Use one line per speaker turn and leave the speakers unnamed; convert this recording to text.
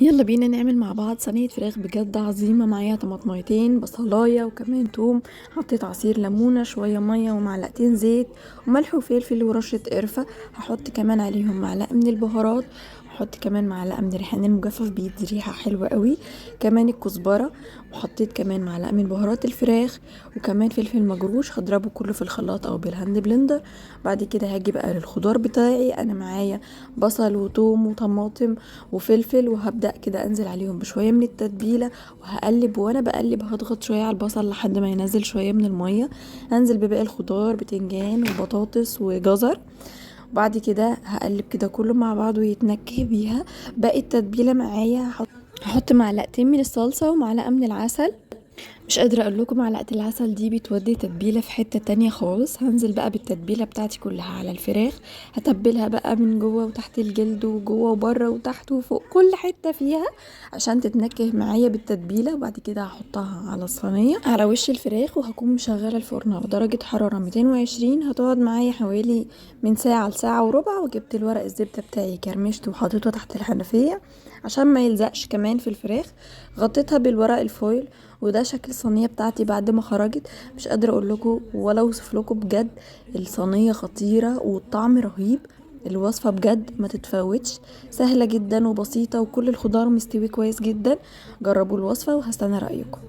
يلا بينا نعمل مع بعض صينية فراخ بجد عظيمة. معايا طماطميتين، بصلاية، وكمان توم. حطيت عصير ليمونة، شوية مية، ومعلقتين زيت، وملح وفلفل، ورشة قرفة. هحط كمان عليهم معلقة من البهارات. هحط كمان معلقة من الريحان المجفف، بيدي ريحة حلوة قوي. كمان الكزبرة. وحطيت كمان معلقة من بهارات الفراخ، وكمان فلفل مجروش. هضربه كله في الخلاط او بالهاند بلندر. بعد كده هاجي بقى للخضار بتاعي. انا معايا بصل وتوم وطماطم وفلفل، وهبدأ كده انزل عليهم بشوية من التتبيلة. وهقلب، وانا بقلب هضغط شوية على البصل لحد ما ينزل شوية من المية. هنزل بباقي الخضار، بتنجان وبطاطس وجزر. وبعد كده هقلب كده كله مع بعضه يتنكه بيها. باقي التتبيلة معايا هحط معلقتين من الصلصة ومعلقة من العسل. مش قادرة اقول لكم، معلقة العسل دي بتودي تتبيلة في حتة تانية خالص. هنزل بقى بالتتبيلة بتاعتي كلها على الفراخ. هتبلها بقى من جوه وتحت الجلد، وجوه وبره وتحت وفوق، كل حتة فيها، عشان تتنكه معايا بالتتبيلة. وبعد كده هحطها على الصينية على وش الفراخ، وهكون مشغلة الفرن على درجة حرارة 220. هتقعد معايا حوالي من ساعة لساعة وربع. وجبت الورق الزبدة بتاعي، كرمشته وحطيته تحت الحنفية عشان ما يلزقش كمان في الفراخ. غطيتها بالورق الفويل. وده شكل الصينيه بتاعتي بعد ما خرجت. مش قادره اقول لكم ولا اوصف لكم بجد. الصينيه خطيره والطعم رهيب. الوصفه بجد ما تتفوتش. سهله جدا وبسيطه، وكل الخضار مستوي كويس جدا. جربوا الوصفه وهستنى رايكم.